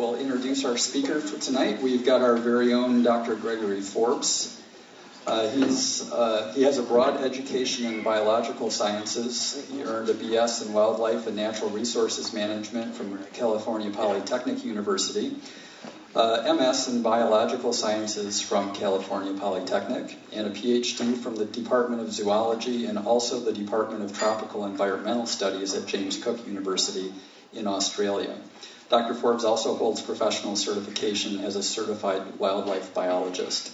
we'll introduce our speaker for tonight. We've got our very own Dr. Gregory Forbes. He has a broad education in biological sciences. He earned a BS in Wildlife and Natural Resources Management from California Polytechnic University, MS in Biological Sciences from California Polytechnic, and a PhD from the Department of Zoology and also the Department of Tropical Environmental Studies at James Cook University in Australia. Dr. Forbes also holds professional certification as a certified wildlife biologist.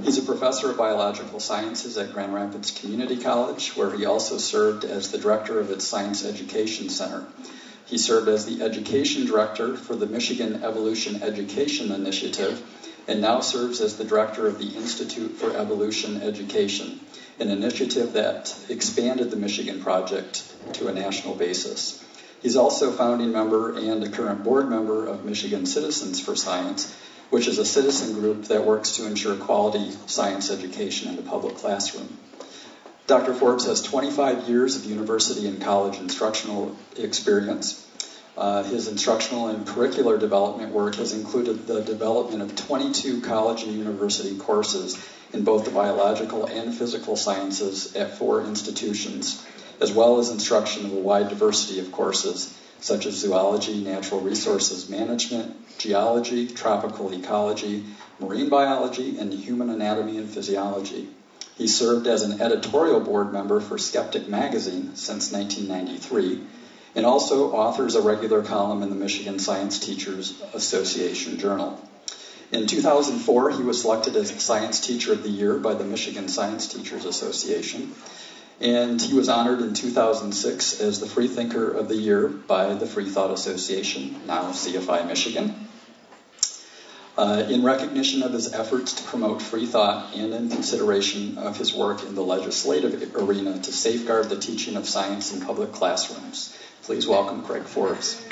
He's a professor of biological sciences at Grand Rapids Community College, where he also served as the director of its Science Education Center. He served as the education director for the Michigan Evolution Education Initiative, and now serves as the director of the Institute for Evolution Education, an initiative that expanded the Michigan Project to a national basis. He's also a founding member and a current board member of Michigan Citizens for Science, which is a citizen group that works to ensure quality science education in the public classroom. Dr. Forbes has 25 years of university and college instructional experience. His instructional and curricular development work has included the development of 22 college and university courses in both the biological and physical sciences at 4 institutions, as well as instruction of a wide diversity of courses, such as zoology, natural resources management, geology, tropical ecology, marine biology, and human anatomy and physiology. He served as an editorial board member for Skeptic magazine since 1993, and also authors a regular column in the Michigan Science Teachers Association Journal. In 2004, he was selected as Science Teacher of the Year by the Michigan Science Teachers Association, and he was honored in 2006 as the Freethinker of the Year by the Free Thought Association, now CFI Michigan, in recognition of his efforts to promote free thought and in consideration of his work in the legislative arena to safeguard the teaching of science in public classrooms. Please welcome Craig Forbes.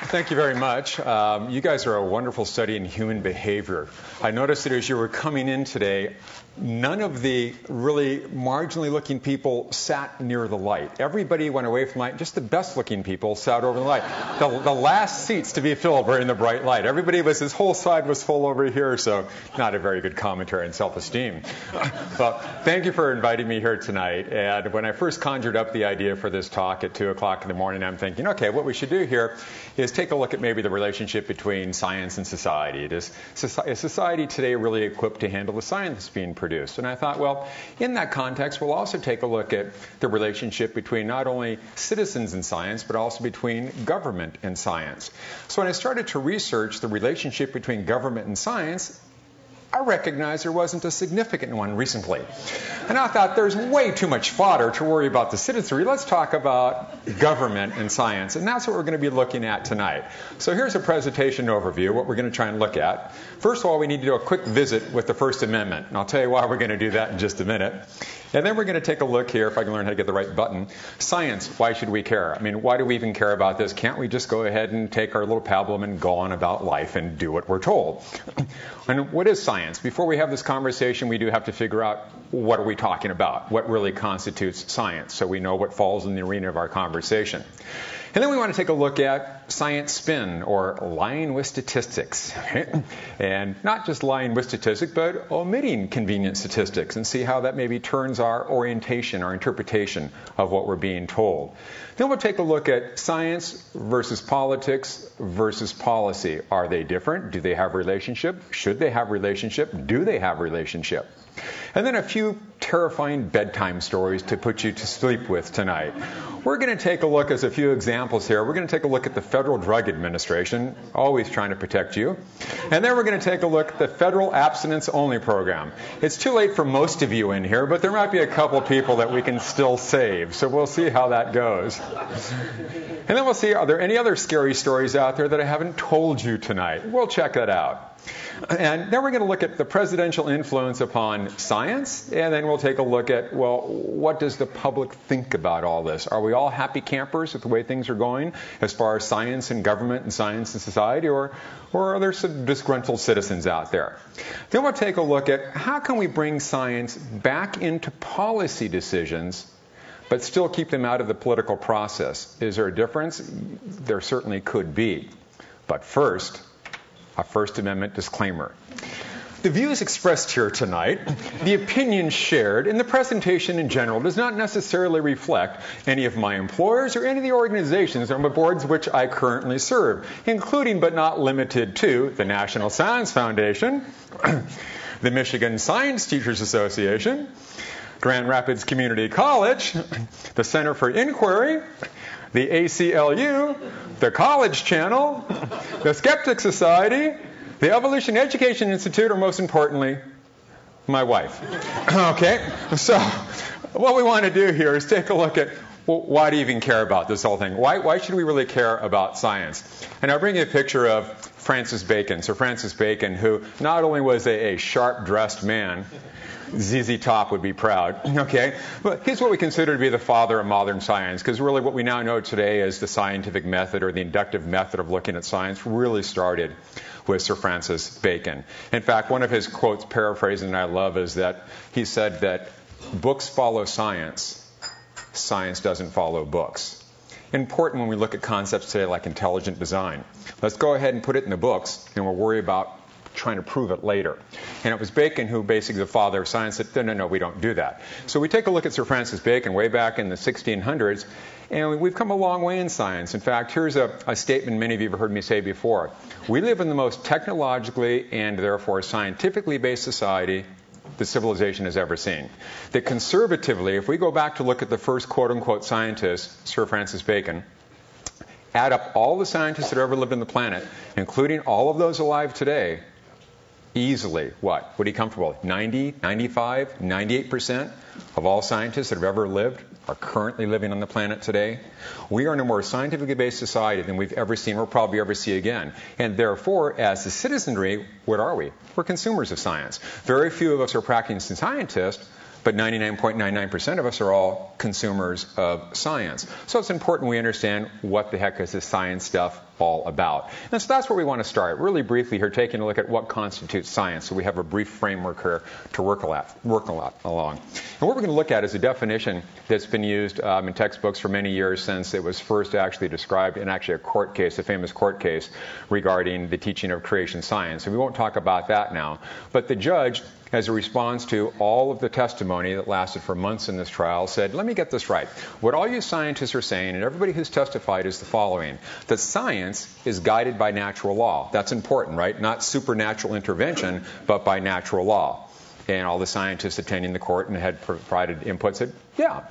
Thank you very much. You guys are a wonderful study in human behavior. I noticed that as you were coming in today, none of the really marginally looking people sat near the light. Everybody went away from light. Just the best looking people sat over the light. The last seats to be filled were in the bright light. His whole side was full over here, so not a very good commentary on self-esteem. Well, thank you for inviting me here tonight. And when I first conjured up the idea for this talk at 2 o'clock in the morning, I'm thinking, okay, what we should do here is take a look at maybe the relationship between science and society. Is society today really equipped to handle the science that's being produced? And I thought, well, in that context, we'll also take a look at the relationship between not only citizens and science, but also between government and science. So when I started to research the relationship between government and science, I recognized there wasn't a significant one recently. And I thought there's way too much fodder to worry about the citizenry. Let's talk about government and science. And that's what we're going to be looking at tonight. So here's a presentation overview, what we're going to try and look at. First of all, we need to do a quick visit with the First Amendment. And I'll tell you why we're going to do that in just a minute. And then we're going to take a look here, if I can learn how to get the right button. Science, why should we care? I mean, why do we even care about this? Can't we just go ahead and take our little pablum and go on about life and do what we're told? And what is science? Before we have this conversation, we do have to figure out what are we talking about? What really constitutes science? So we know what falls in the arena of our conversation. And then we want to take a look at science spin, or lying with statistics. And not just lying with statistics, but omitting convenient statistics, and see how that maybe turns our orientation, our interpretation of what we're being told. Then we'll take a look at science versus politics versus policy. Are they different? Do they have relationship? Should they have relationship? Do they have relationship? And then a few terrifying bedtime stories to put you to sleep with tonight. We're going to take a look, as a few examples here, we're going to take a look at the Federal Drug Administration, always trying to protect you. And then we're going to take a look at the Federal Abstinence Only program. It's too late for most of you in here, but there might be a couple people that we can still save. So we'll see how that goes. And then we'll see, are there any other scary stories out there that I haven't told you tonight? We'll check that out. And then we're going to look at the presidential influence upon science, and then we'll take a look at, well, what does the public think about all this? Are we all happy campers with the way things are going as far as science and government and science and society, or are there some disgruntled citizens out there? Then we'll take a look at how can we bring science back into policy decisions but still keep them out of the political process. Is there a difference? There certainly could be. But first, a First Amendment disclaimer. The views expressed here tonight, the opinions shared, and the presentation in general does not necessarily reflect any of my employers or any of the organizations on the boards which I currently serve, including but not limited to the National Science Foundation, the Michigan Science Teachers Association, Grand Rapids Community College, the Center for Inquiry, the ACLU, the College Channel, the Skeptic Society, the Evolution Education Institute, or most importantly, my wife. Okay? So what we want to do here is take a look at, well, why do you even care about this whole thing? Why should we really care about science? And I'll bring you a picture of Francis Bacon. So Francis Bacon, who not only was a sharp-dressed man, ZZ Top would be proud, okay? But he's what we consider to be the father of modern science, because really what we now know today as the scientific method or the inductive method of looking at science really started with Sir Francis Bacon. In fact, one of his quotes, paraphrasing that I love, is that he said that books follow science, science doesn't follow books. Important when we look at concepts today like intelligent design. Let's go ahead and put it in the books, and we'll worry about trying to prove it later. And it was Bacon who, basically the father of science, said, no, we don't do that. So we take a look at Sir Francis Bacon way back in the 1600s, and we've come a long way in science. In fact, here's a statement many of you have heard me say before. We live in the most technologically and therefore scientifically based society the civilization has ever seen. That conservatively, if we go back to look at the first quote-unquote scientist, Sir Francis Bacon, add up all the scientists that ever lived on the planet, including all of those alive today, easily, what? Would he comfortable with? 90, 95, 98% of all scientists that have ever lived are currently living on the planet today. We are in a more scientifically based society than we've ever seen or probably ever see again. And therefore, as a citizenry, what are we? We're consumers of science. Very few of us are practicing scientists, but 99.99% of us are all consumers of science. So it's important we understand what the heck is this science stuff all about. And so that's where we want to start, really briefly here, taking a look at what constitutes science. So we have a brief framework here to work along. And what we're going to look at is a definition that's been used in textbooks for many years since it was first actually described in actually a court case, a famous court case regarding the teaching of creation science. And we won't talk about that now. But the judge, as a response to all of the testimony that lasted for months in this trial, said, let me get this right. What all you scientists are saying, and everybody who's testified, is the following, that science is guided by natural law. That's important, right? Not supernatural intervention, but by natural law. And all the scientists attending the court and had provided input said, yeah.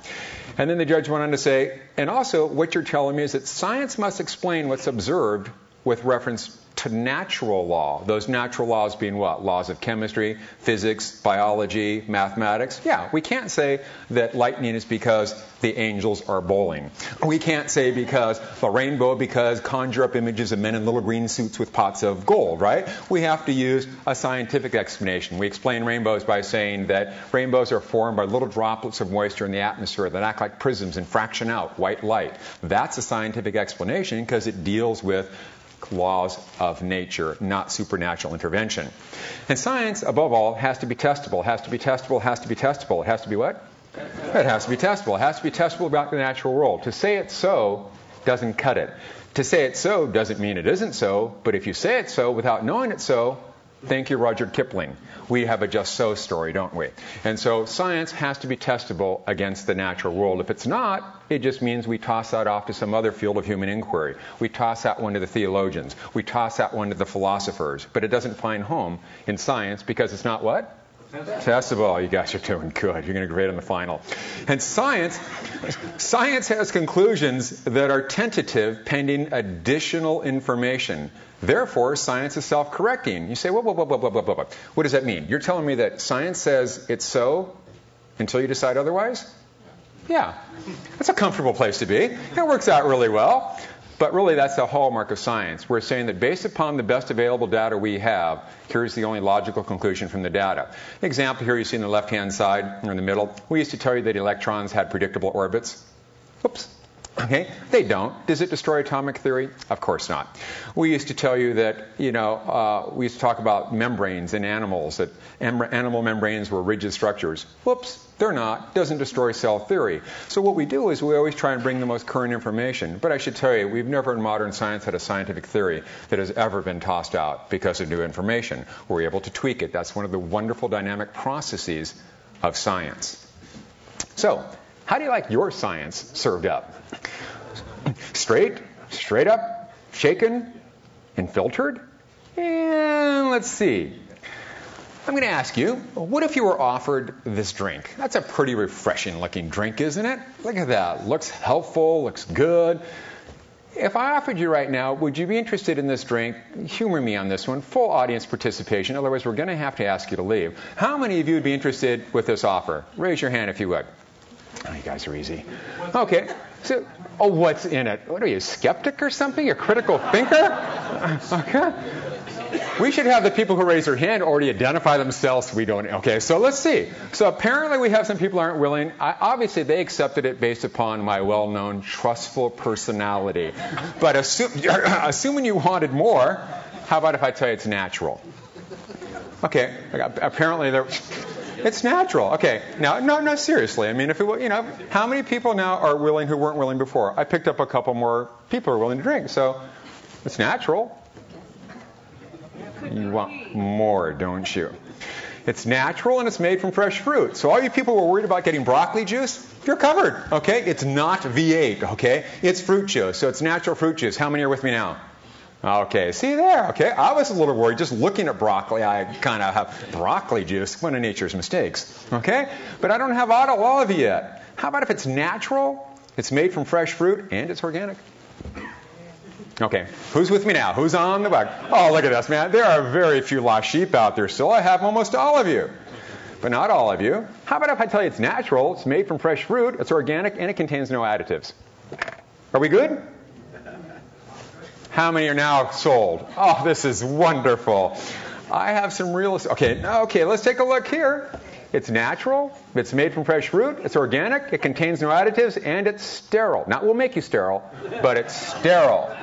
And then the judge went on to say, and also what you're telling me is that science must explain what's observed with reference to natural law. Those natural laws being what? Laws of chemistry, physics, biology, mathematics. Yeah, we can't say that lightning is because the angels are bowling. We can't say because the rainbow because conjure up images of men in little green suits with pots of gold, right? We have to use a scientific explanation. We explain rainbows by saying that rainbows are formed by little droplets of moisture in the atmosphere that act like prisms and fraction out white light. That's a scientific explanation because it deals with laws of nature, not supernatural intervention. And science, above all, has to be testable, has to be testable, has to be testable. It has to be what? It has to be testable. It has to be testable about the natural world. To say it's so doesn't cut it. To say it's so doesn't mean it isn't so, but if you say it's so without knowing it's so, thank you, Rudyard Kipling. We have a just so story, don't we? And so science has to be testable against the natural world. If it's not, it just means we toss that off to some other field of human inquiry. We toss that one to the theologians. We toss that one to the philosophers. But it doesn't find home in science because it's not what? Testable. You guys are doing good. You're going to grade on the final. And science has conclusions that are tentative pending additional information. Therefore, science is self-correcting. You say, whoa. What does that mean? You're telling me that science says it's so until you decide otherwise? Yeah. That's a comfortable place to be. It works out really well. But really, that's the hallmark of science. We're saying that based upon the best available data we have, here's the only logical conclusion from the data. Example here you see on the left-hand side, or in the middle, we used to tell you that electrons had predictable orbits. Whoops. Okay, they don't. Does it destroy atomic theory? Of course not. We used to tell you that, we used to talk about membranes in animals, that animal membranes were rigid structures. Whoops, they're not. Doesn't destroy cell theory. So what we do is we always try and bring the most current information. But I should tell you, we've never in modern science had a scientific theory that has ever been tossed out because of new information. We're able to tweak it. That's one of the wonderful dynamic processes of science. So, how do you like your science served up? Straight up, shaken, and filtered? And let's see. I'm going to ask you, what if you were offered this drink? That's a pretty refreshing looking drink, isn't it? Look at that. Looks helpful, looks good. If I offered you right now, would you be interested in this drink? Humor me on this one. Full audience participation. Otherwise, we're going to have to ask you to leave. How many of you would be interested with this offer? Raise your hand if you would. Oh, you guys are easy. Okay. So, what's in it? What are you, a skeptic or something? A critical thinker? Okay. We should have the people who raise their hand already identify themselves so we don't. Okay, so let's see. So apparently we have some people who aren't willing. Obviously, they accepted it based upon my well-known trustful personality. But assuming you wanted more, how about if I tell you it's natural? Okay, apparently it's natural. Okay, now, no, seriously. I mean, if it, how many people now are willing who weren't willing before? I picked up a couple more people who are willing to drink, so it's natural. You want more, don't you? It's natural and it's made from fresh fruit. So all you people who are worried about getting broccoli juice, you're covered, okay? It's not V8, okay? It's fruit juice, so it's natural fruit juice. How many are with me now? Okay, see there, okay? I was a little worried. Just looking at broccoli, I kind of have broccoli juice, one of nature's mistakes, okay? But I don't have all of you yet. How about if it's natural, it's made from fresh fruit, and it's organic? Okay, who's with me now? Who's on the bug? Oh, look at this, man. There are very few lost sheep out there still. I have almost all of you, but not all of you. How about if I tell you it's natural, it's made from fresh fruit, it's organic, and it contains no additives? Are we good? How many are now sold? Oh, this is wonderful. I have some real... Okay, let's take a look here. It's natural, it's made from fresh fruit, it's organic, it contains no additives, and it's sterile. Not will make you sterile, but it's sterile.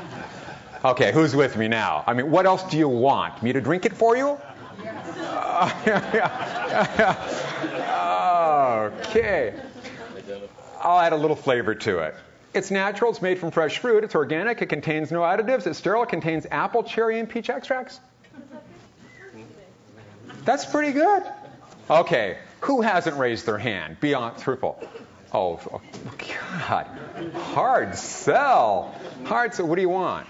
Okay, who's with me now? I mean, what else do you want? Me to drink it for you? Okay. I'll add a little flavor to it. It's natural, it's made from fresh fruit, it's organic, it contains no additives, it's sterile, it contains apple, cherry, and peach extracts. That's pretty good. Okay, who hasn't raised their hand? Beyond truthful. Oh, God. Hard sell. Hard sell. What do you want?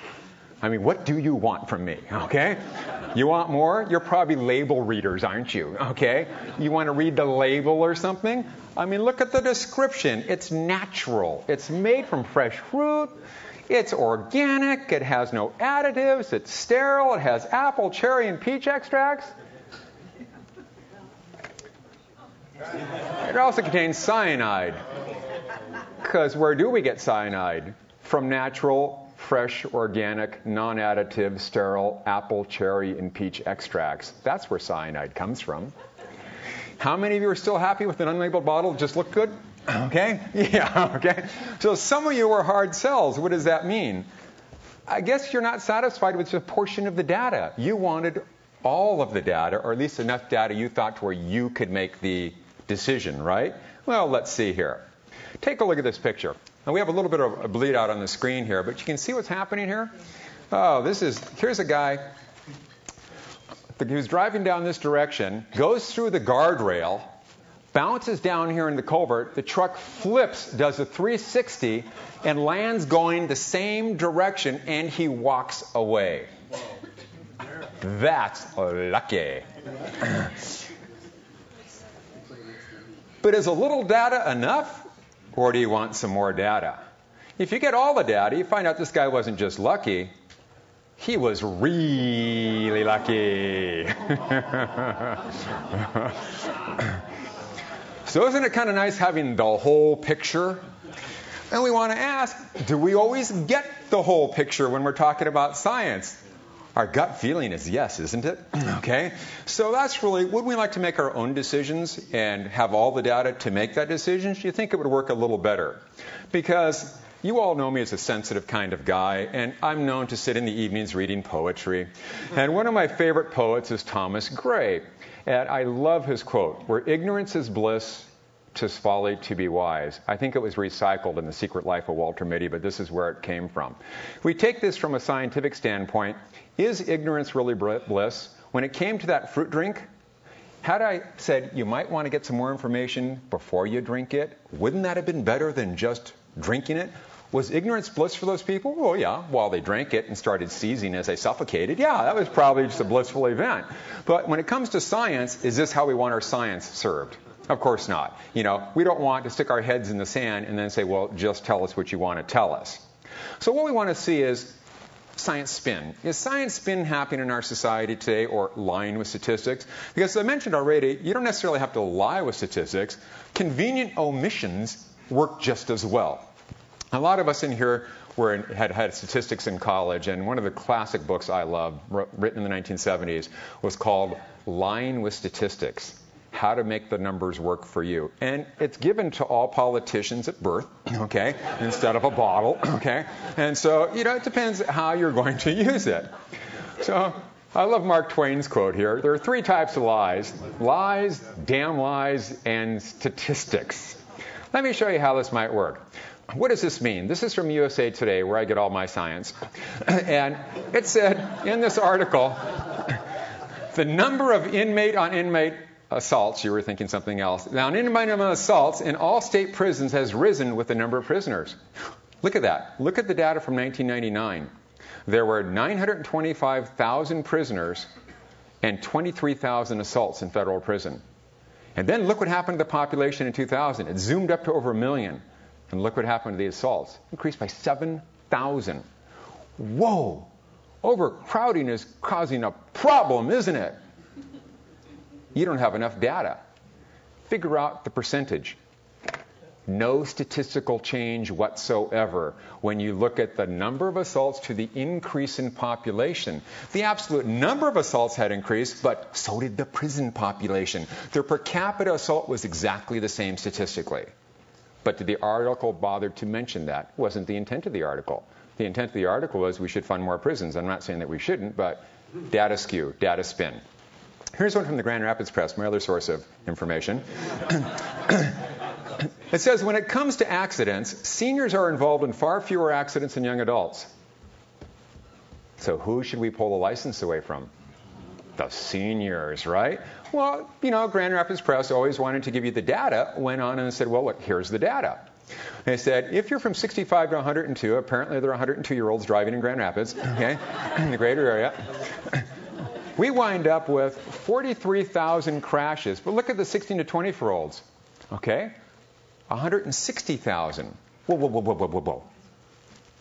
I mean, what do you want from me? Okay? You want more? You're probably label readers, aren't you? Okay? You want to read the label or something? I mean, look at the description. It's natural. It's made from fresh fruit. It's organic. It has no additives. It's sterile. It has apple, cherry, and peach extracts. It also contains cyanide. Because where do we get cyanide? From natural, fresh, organic, non-additive, sterile apple, cherry, and peach extracts. That's where cyanide comes from. How many of you are still happy with an unlabeled bottle? Just look good? Okay? Yeah, okay. So some of you are hard sells. What does that mean? I guess you're not satisfied with just a portion of the data. You wanted all of the data, or at least enough data you thought to where you could make the decision, right? Well, let's see here. Take a look at this picture. Now, we have a little bit of a bleed out on the screen here, but you can see what's happening here? Oh, here's a guy who's driving down this direction, goes through the guardrail, bounces down here in the culvert, the truck flips, does a 360, and lands going the same direction, and he walks away. That's lucky. But is a little data enough? Or do you want some more data? If you get all the data, you find out this guy wasn't just lucky. He was really lucky. So isn't it kind of nice having the whole picture? And we want to ask, do we always get the whole picture when we're talking about science? Our gut feeling is yes, isn't it? Okay. So that's really, would we like to make our own decisions and have all the data to make that decision? Do you think it would work a little better? Because you all know me as a sensitive kind of guy, and I'm known to sit in the evenings reading poetry. And one of my favorite poets is Thomas Gray. And I love his quote, "Where ignorance is bliss, 'tis folly to be wise." I think it was recycled in The Secret Life of Walter Mitty, but this is where it came from. If we take this from a scientific standpoint, is ignorance really bliss? When it came to that fruit drink, had I said you might want to get some more information before you drink it, wouldn't that have been better than just drinking it? Was ignorance bliss for those people? Well, yeah, while they drank it and started seizing as they suffocated. Yeah, that was probably just a blissful event. But when it comes to science, is this how we want our science served? Of course not. We don't want to stick our heads in the sand and then say, well, just tell us what you want to tell us. So what we want to see is science spin. Is science spin happening in our society today, or lying with statistics? Because as I mentioned already, you don't necessarily have to lie with statistics. Convenient omissions work just as well. A lot of us in here had statistics in college, and one of the classic books I love, written in the 1970s, was called Lying with Statistics: How to Make the Numbers Work for You. And it's given to all politicians at birth, okay, instead of a bottle, okay? And so, it depends how you're going to use it. So I love Mark Twain's quote here. There are three types of lies: lies, damn lies, and statistics. Let me show you how this might work. What does this mean? This is from USA Today, where I get all my science. And it said in this article, the number of inmate-on-inmate assaults, you were thinking something else. Now, inmate assaults in all state prisons has risen with the number of prisoners. Look at that. Look at the data from 1999. There were 925,000 prisoners and 23,000 assaults in federal prison. And then look what happened to the population in 2000. It zoomed up to over 1 million. And look what happened to the assaults. Increased by 7,000. Whoa! Overcrowding is causing a problem, isn't it? You don't have enough data. Figure out the percentage. No statistical change whatsoever when you look at the number of assaults to the increase in population. The absolute number of assaults had increased, but so did the prison population. Their per capita assault was exactly the same statistically. But did the article bother to mention that? It wasn't the intent of the article. The intent of the article was we should fund more prisons. I'm not saying that we shouldn't, but data skew, data spin. Here's one from the Grand Rapids Press, my other source of information. It says, when it comes to accidents, seniors are involved in far fewer accidents than young adults. So who should we pull the license away from? The seniors, right? Well, Grand Rapids Press always wanted to give you the data, went on and said, well, look, here's the data. They said, if you're from 65 to 102, apparently there are 102-year-olds driving in Grand Rapids, okay, in the greater area. We wind up with 43,000 crashes. But look at the 16 to 24-year-olds, okay? 160,000. Whoa.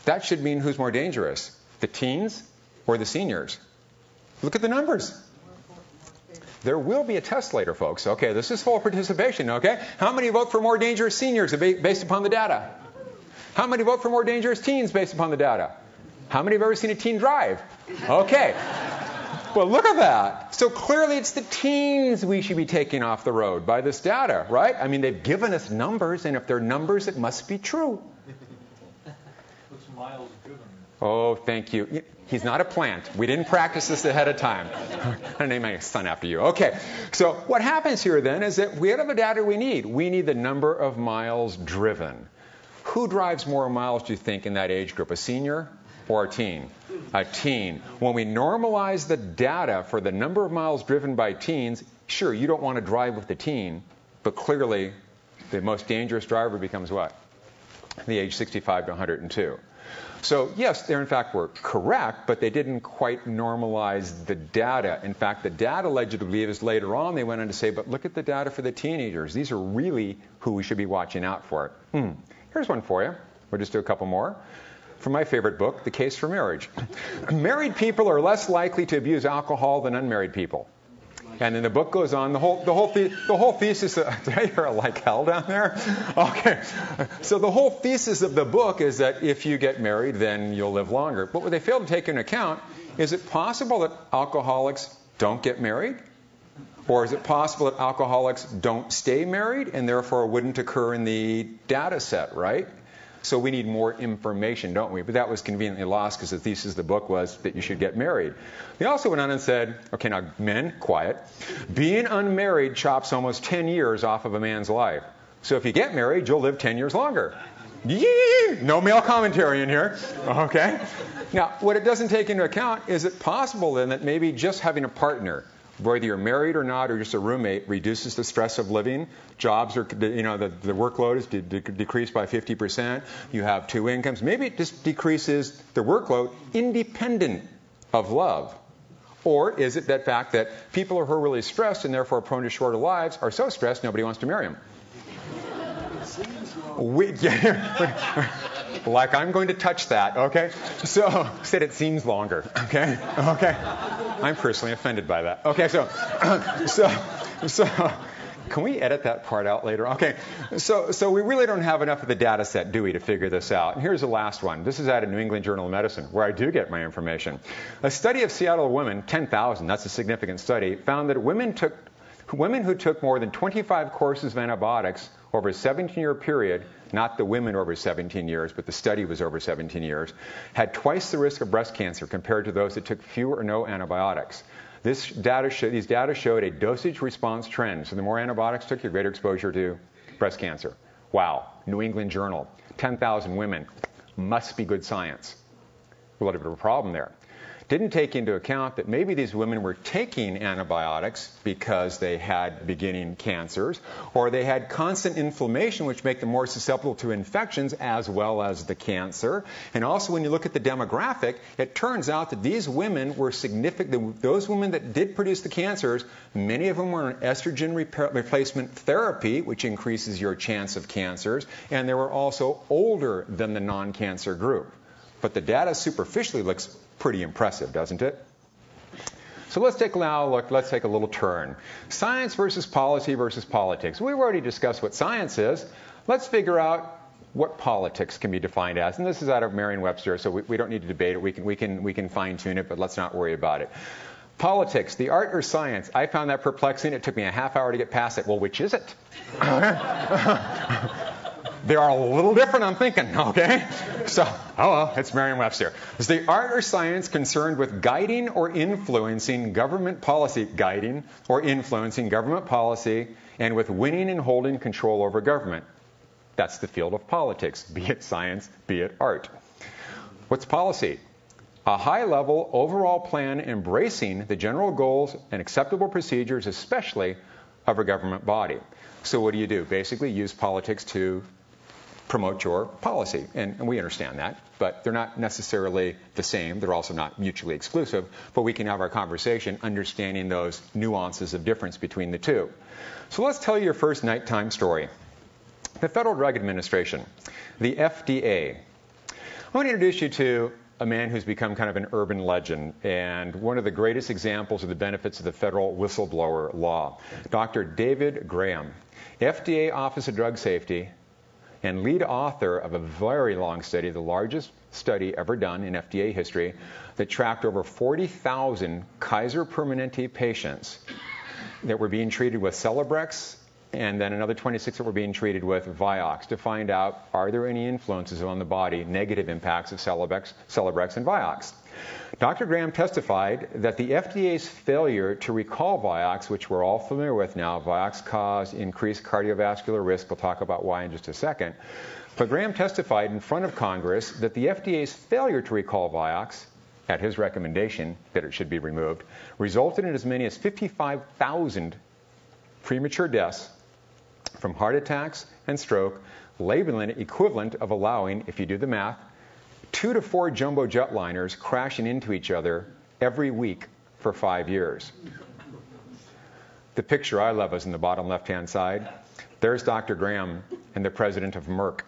That should mean who's more dangerous, the teens or the seniors? Look at the numbers. There will be a test later, folks. Okay, this is full participation, okay? How many vote for more dangerous seniors based upon the data? How many vote for more dangerous teens based upon the data? How many have ever seen a teen drive? Okay. Well, look at that. So clearly it's the teens we should be taking off the road by this data, right? I mean, they've given us numbers, and if they're numbers, it must be true. What's miles driven? Oh, thank you. He's not a plant. We didn't practice this ahead of time. I'm going to name my son after you. Okay. So what happens here then is that we have the data we need. We need the number of miles driven. Who drives more miles, do you think, in that age group? A senior or a teen? A teen. When we normalize the data for the number of miles driven by teens, sure, you don't want to drive with the teen, but clearly the most dangerous driver becomes what? The age 65 to 102. So, yes, they in fact were correct, but they didn't quite normalize the data. In fact, the data led you to believe is later on they went on to say, but look at the data for the teenagers. These are really who we should be watching out for. Here's one for you. We'll just do a couple more. From my favorite book, The Case for Marriage. Married people are less likely to abuse alcohol than unmarried people. And then the book goes on. The whole thesis. Did I hear a like hell down there? Okay. So the whole thesis of the book is that if you get married, then you'll live longer. But what they fail to take into account is it possible that alcoholics don't get married? Or is it possible that alcoholics don't stay married and therefore wouldn't occur in the data set, right? So we need more information, don't we? But that was conveniently lost because the thesis of the book was that you should get married. They also went on and said, okay, now men, quiet. Being unmarried chops almost 10 years off of a man's life. So if you get married, you'll live 10 years longer. Yee! No male commentary in here. Okay. Now, what it doesn't take into account is it possible then that maybe just having a partner, whether you're married or not or just a roommate, reduces the stress of living. Jobs are, the workload is decreased by 50%. You have two incomes. Maybe it just decreases the workload independent of love. Or is it that fact that people who are really stressed and therefore prone to shorter lives are so stressed nobody wants to marry them? Like I'm going to touch that, okay? So, said it seems longer, okay? Okay. I'm personally offended by that. Okay, so can we edit that part out later? Okay, so we really don't have enough of the data set, do we, to figure this out? And here's the last one. This is out of New England Journal of Medicine, where I do get my information. A study of Seattle women, 10,000, that's a significant study, found that women who took more than 25 courses of antibiotics over a 17-year period, not the women over 17 years, but the study was over 17 years, had twice the risk of breast cancer compared to those that took few or no antibiotics. These data showed a dosage-response trend. So the more antibiotics took, your greater exposure to breast cancer. Wow. New England Journal. 10,000 women. Must be good science. A little bit of a problem there. Didn't take into account that maybe these women were taking antibiotics because they had beginning cancers, or they had constant inflammation, which make them more susceptible to infections as well as the cancer. And also, when you look at the demographic, it turns out that these women were significant. Those women that did produce the cancers, many of them were on estrogen replacement therapy, which increases your chance of cancers, and they were also older than the non-cancer group. But the data superficially looks pretty impressive, doesn't it? So let's take a little turn. Science versus policy versus politics. We've already discussed what science is. Let's figure out what politics can be defined as. And this is out of Merriam-Webster, so we don't need to debate it. We can fine-tune it, but let's not worry about it. Politics, the art or science. I found that perplexing. It took me a half hour to get past it. Well, which is it? They are a little different, I'm thinking, okay? So, it's Merriam-Webster. Is the art or science concerned with guiding or influencing government policy, and with winning and holding control over government? That's the field of politics, be it science, be it art. What's policy? A high-level overall plan embracing the general goals and acceptable procedures, especially of a government body. So what do? Basically use politics to promote your policy. And we understand that, but they're not necessarily the same. They're also not mutually exclusive, but we can have our conversation understanding those nuances of difference between the two. So let's tell you your first nighttime story. The Federal Drug Administration, the FDA. I want to introduce you to a man who's become kind of an urban legend and one of the greatest examples of the benefits of the federal whistleblower law, Dr. David Graham, FDA Office of Drug Safety, and lead author of a very long study, the largest study ever done in FDA history, that tracked over 40,000 Kaiser Permanente patients that were being treated with Celebrex, and then another 26 that were being treated with Vioxx to find out, are there any influences on the body, negative impacts of Celebrex and Vioxx. Dr. Graham testified that the FDA's failure to recall Vioxx, which we're all familiar with now, Vioxx caused increased cardiovascular risk. We'll talk about why in just a second. But Graham testified in front of Congress that the FDA's failure to recall Vioxx, at his recommendation that it should be removed, resulted in as many as 55,000 premature deaths from heart attacks and stroke, labeling it equivalent of allowing, if you do the math, 2 to 4 jumbo jetliners crashing into each other every week for 5 years. The picture I love is in the bottom left-hand side. There's Dr. Graham and the president of Merck,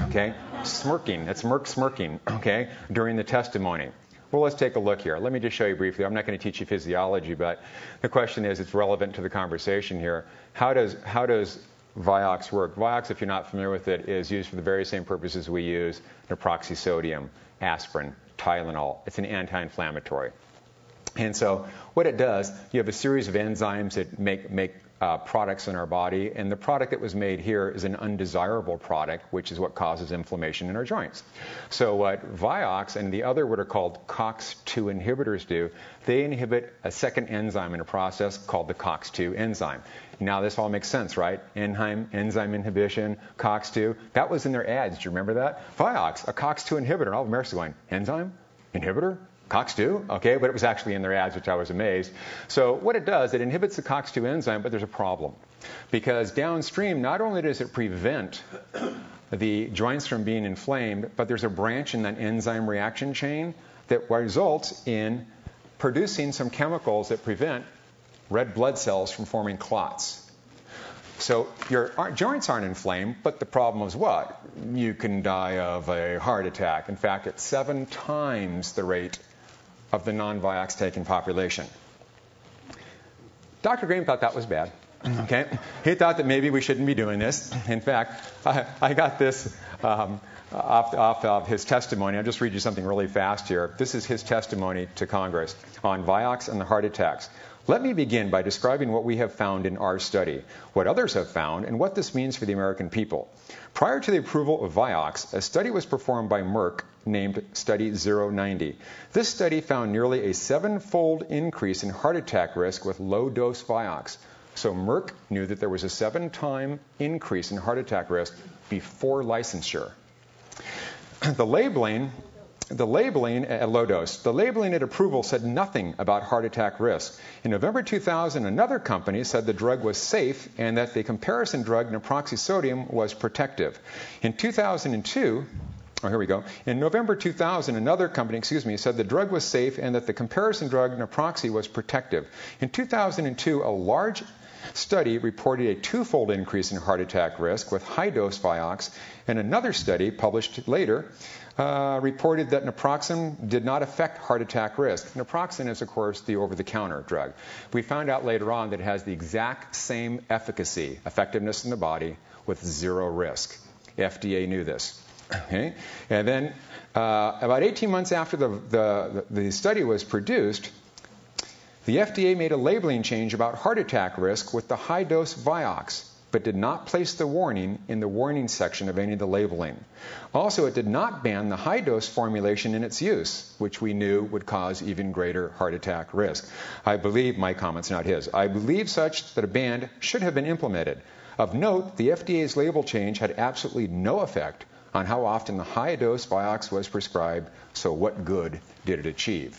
okay? Smirking. That's Merck smirking, okay, during the testimony. Well, let's take a look here. Let me just show you briefly. I'm not going to teach you physiology, but the question is, it's relevant to the conversation here. How does Vioxx work? Vioxx, if you're not familiar with it, is used for the very same purposes we use naproxen, aspirin, Tylenol. It's an anti-inflammatory. And so what it does, you have a series of enzymes that make products in our body, and the product that was made here is an undesirable product, which is what causes inflammation in our joints. So what Vioxx and the other what are called COX-2 inhibitors do, they inhibit a second enzyme in a process called the COX-2 enzyme. Now this all makes sense, right? Enzyme inhibition, COX-2. That was in their ads. Do you remember that? Vioxx, a COX-2 inhibitor. And all of America's going, enzyme? Inhibitor? COX-2? Okay, but it was actually in their ads, which I was amazed. So what it does, it inhibits the COX-2 enzyme, but there's a problem. Because downstream, not only does it prevent the joints from being inflamed, but there's a branch in that enzyme reaction chain that results in producing some chemicals that prevent red blood cells from forming clots. So your joints aren't inflamed, but the problem is what? You can die of a heart attack. In fact, it's 7 times the rate of the non-Vioxx taking population. Dr. Graham thought that was bad. Okay, he thought that maybe we shouldn't be doing this. In fact, I got this off of his testimony. I'll just read you something really fast here. This is his testimony to Congress on Vioxx and the heart attacks. Let me begin by describing what we have found in our study, what others have found, and what this means for the American people. Prior to the approval of Vioxx, a study was performed by Merck named Study 090. This study found nearly a 7-fold increase in heart attack risk with low-dose Vioxx. So Merck knew that there was a 7-time increase in heart attack risk before licensure. The labeling at low dose. The labeling at approval said nothing about heart attack risk. In November 2000, another company said the drug was safe and that the comparison drug naproxen was protective. In 2002, In November 2000, another company, said the drug was safe and that the comparison drug naproxen was protective. In 2002, a large study reported a 2-fold increase in heart attack risk with high-dose Vioxx, and another study published later reported that naproxen did not affect heart attack risk. Naproxen is, of course, the over-the-counter drug. We found out later on that it has the exact same efficacy, effectiveness in the body, with 0 risk. FDA knew this. Okay? And then about 18 months after the study was produced, the FDA made a labeling change about heart attack risk with the high-dose Vioxx, but did not place the warning in the warning section of any of the labeling. Also, it did not ban the high-dose formulation in its use, which we knew would cause even greater heart attack risk. I believe, my comment's not his, I believe such that a ban should have been implemented. Of note, the FDA's label change had absolutely no effect on how often the high-dose Vioxx was prescribed, so what good did it achieve?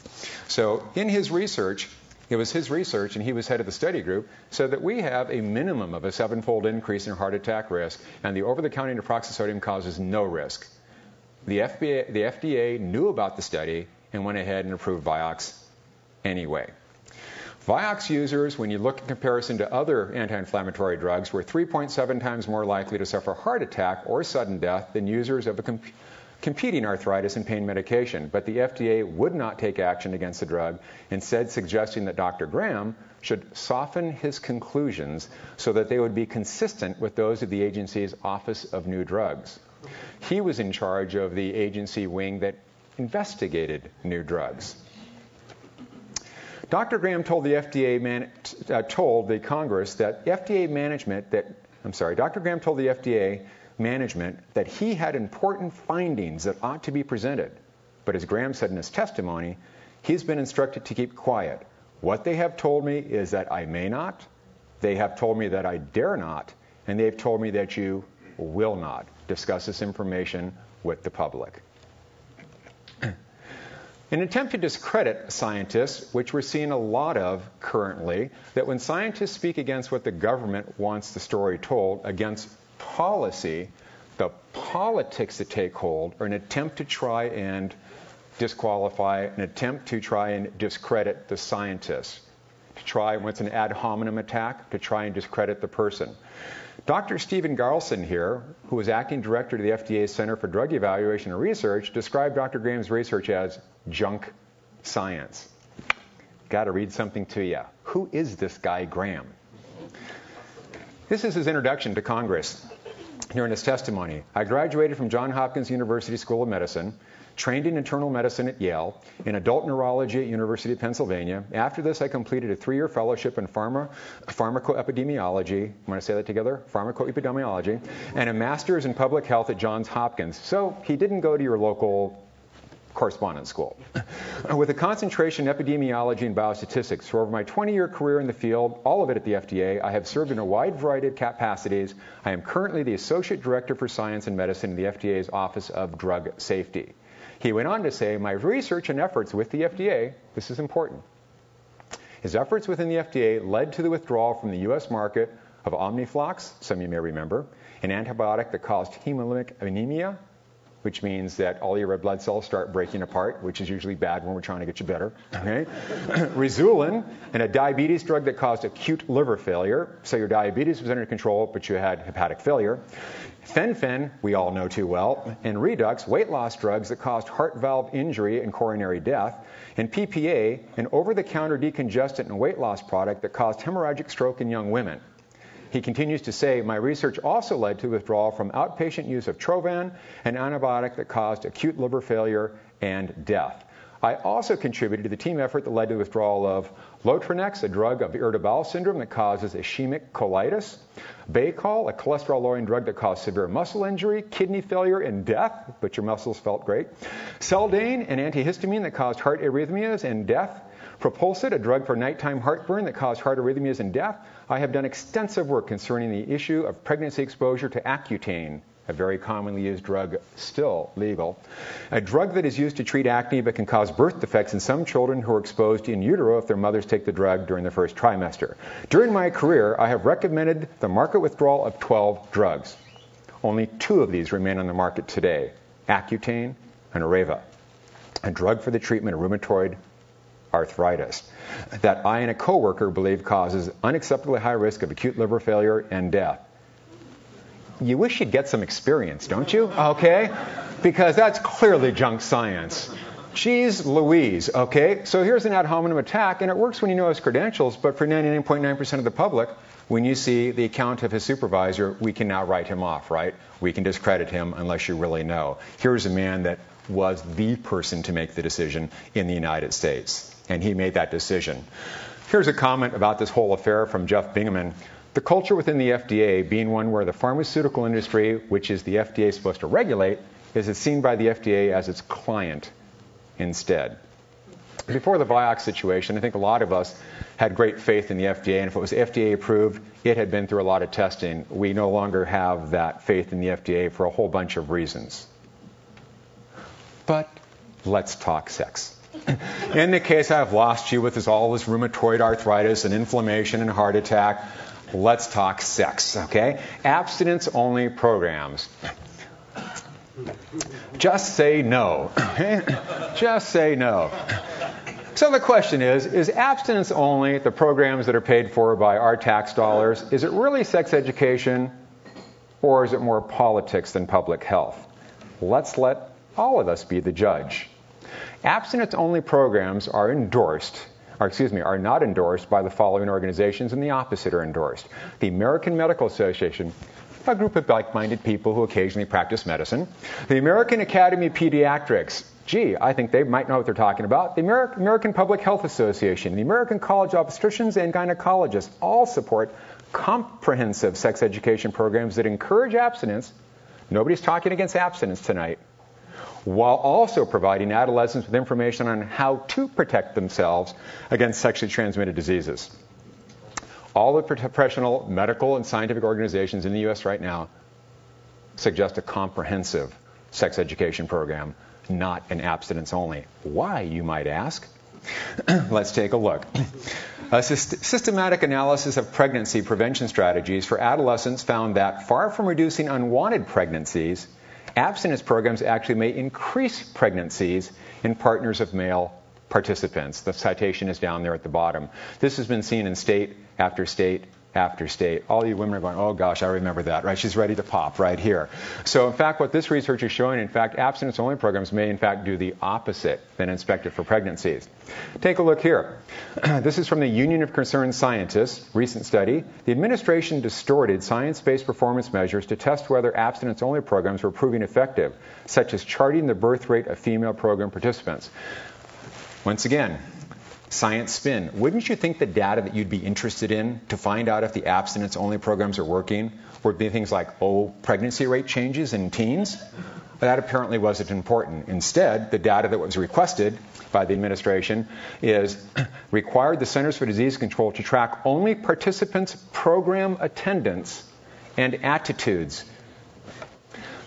So in his research, it was his research, and he was head of the study group, said that we have a minimum of a 7-fold increase in heart attack risk, and the over-the-counter naproxen causes no risk. The FDA knew about the study and went ahead and approved Vioxx anyway. Vioxx users, when you look in comparison to other anti-inflammatory drugs, were 3.7 times more likely to suffer heart attack or sudden death than users of a competing arthritis and pain medication. But the FDA would not take action against the drug, instead suggesting that Dr. Graham should soften his conclusions so that they would be consistent with those of the agency's Office of New Drugs. He was in charge of the agency wing that investigated new drugs. Dr. Graham told the told the Congress that Dr. Graham told the FDA management that he had important findings that ought to be presented. But as Graham said in his testimony, he's been instructed to keep quiet. What they have told me is that I may not, they have told me that I dare not, and they've told me that you will not discuss this information with the public. In an attempt to discredit scientists, which we're seeing a lot of currently, that when scientists speak against what the government wants the story told, against policy, the politics that take hold are an attempt to try and disqualify, an attempt to try and discredit the scientists, to try, when it's an ad hominem attack, to try and discredit the person. Dr. Stephen Garlson here, who was acting director to the FDA's Center for Drug Evaluation and Research, described Dr. Graham's research as junk science. Got to read something to you. Who is this guy Graham? This is his introduction to Congress. During his testimony, I graduated from Johns Hopkins University School of Medicine, trained in internal medicine at Yale, in adult neurology at University of Pennsylvania. After this, I completed a 3-year fellowship in pharmacoepidemiology. Want to say that together? Pharmacoepidemiology, and a master's in public health at Johns Hopkins. So he didn't go to your local correspondence school. With a concentration in epidemiology and biostatistics, for over my 20-year career in the field, all of it at the FDA, I have served in a wide variety of capacities. I am currently the Associate Director for Science and Medicine in the FDA's Office of Drug Safety. He went on to say, my research and efforts with the FDA, this is important, his efforts within the FDA led to the withdrawal from the U.S. market of Omniflox, some of you may remember, an antibiotic that caused hemolytic anemia, which means that all your red blood cells start breaking apart, which is usually bad when we're trying to get you better. Okay? Rizulin, and a diabetes drug that caused acute liver failure. So your diabetes was under control, but you had hepatic failure. Fen-phen, we all know too well, and Redux, weight loss drugs that caused heart valve injury and coronary death. And PPA, an over-the-counter decongestant and weight loss product that caused hemorrhagic stroke in young women. He continues to say, my research also led to withdrawal from outpatient use of Trovan, an antibiotic that caused acute liver failure and death. I also contributed to the team effort that led to the withdrawal of Lotranex, a drug of irritable bowel syndrome that causes ischemic colitis, Baycol, a cholesterol-lowering drug that caused severe muscle injury, kidney failure, and death, but your muscles felt great, Seldane, an antihistamine that caused heart arrhythmias and death, Propulsid, a drug for nighttime heartburn that caused heart arrhythmias and death. I have done extensive work concerning the issue of pregnancy exposure to Accutane, a very commonly used drug still legal, a drug that is used to treat acne but can cause birth defects in some children who are exposed in utero if their mothers take the drug during their first trimester. During my career, I have recommended the market withdrawal of 12 drugs. Only 2 of these remain on the market today, Accutane and Areva, a drug for the treatment of rheumatoid arthritis that I and a coworker believe causes unacceptably high risk of acute liver failure and death. You wish you'd get some experience, don't you? Okay? Because that's clearly junk science. Jeez Louise, okay? So here's an ad hominem attack, and it works when you know his credentials, but for 99.9% of the public, when you see the account of his supervisor, we can now write him off, right? We can discredit him unless you really know. Here's a man that was the person to make the decision in the United States, and he made that decision. Here's a comment about this whole affair from Jeff Bingaman. The culture within the FDA being one where the pharmaceutical industry, which is the FDA supposed to regulate, is seen by the FDA as its client instead. Before the Vioxx situation, I think a lot of us had great faith in the FDA, and if it was FDA approved, it had been through a lot of testing. We no longer have that faith in the FDA for a whole bunch of reasons. But let's talk sex. In the case I've lost you with all this rheumatoid arthritis and inflammation and heart attack, let's talk sex, okay? Abstinence-only programs. Just say no. Okay? Just say no. So the question is abstinence only the programs that are paid for by our tax dollars? Is it really sex education, or is it more politics than public health? Let's let all of us be the judge. Abstinence-only programs are not endorsed by the following organizations, and the opposite are endorsed. The American Medical Association, a group of like-minded people who occasionally practice medicine. The American Academy of Pediatrics, I think they might know what they're talking about. The American Public Health Association, the American College of Obstetricians and Gynecologists all support comprehensive sex education programs that encourage abstinence. Nobody's talking against abstinence tonight, while also providing adolescents with information on how to protect themselves against sexually transmitted diseases. All the professional medical and scientific organizations in the U.S. right now suggest a comprehensive sex education program, not an abstinence only. Why, you might ask? Let's take a look. A systematic analysis of pregnancy prevention strategies for adolescents found that far from reducing unwanted pregnancies, abstinence programs actually may increase pregnancies in partners of male participants. The citation is down there at the bottom. This has been seen in state after state after state. All you women are going, oh gosh, I remember that, right? She's ready to pop right here. So in fact, what this research is showing, in fact, abstinence-only programs may in fact do the opposite than inspected for pregnancies. Take a look here. This is from the Union of Concerned Scientists, recent study. The administration distorted science-based performance measures to test whether abstinence-only programs were proving effective, such as charting the birth rate of female program participants. Once again, science spin. Wouldn't you think the data that you'd be interested in to find out if the abstinence-only programs are working would be things like, pregnancy rate changes in teens? That apparently wasn't important. Instead, the data that was requested by the administration is required the Centers for Disease Control to track only participants' program attendance and attitudes.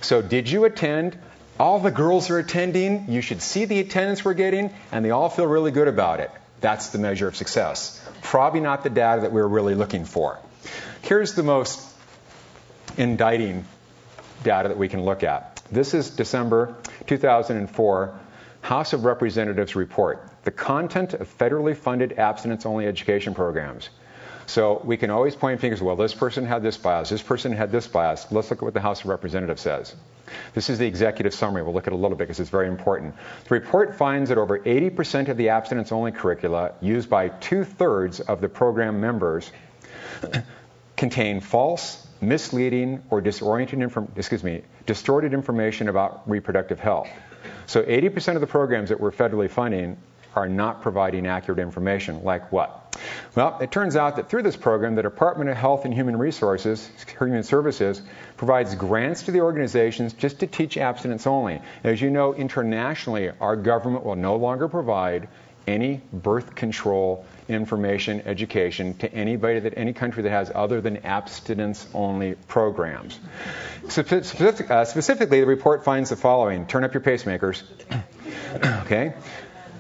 So did you attend? All the girls are attending. You should see the attendance we're getting, and they all feel really good about it. That's the measure of success. Probably not the data that we're really looking for. Here's the most indicting data that we can look at. This is December 2004 House of Representatives report, the content of federally funded abstinence-only education programs. So we can always point fingers, well, this person had this bias, this person had this bias. Let's look at what the House of Representatives says. This is the executive summary. We'll look at it a little bit because it's very important. The report finds that over 80% of the abstinence-only curricula used by 2/3 of the program members contain false, misleading, or distorted information about reproductive health. So 80% of the programs that we're federally funding are not providing accurate information. Like what? Well, it turns out that through this program, the Department of Health and Human Services provides grants to the organizations just to teach abstinence only. As you know, internationally, our government will no longer provide any birth control information, education to any country that has other than abstinence-only programs. Specifically, the report finds the following. Turn up your pacemakers. Okay.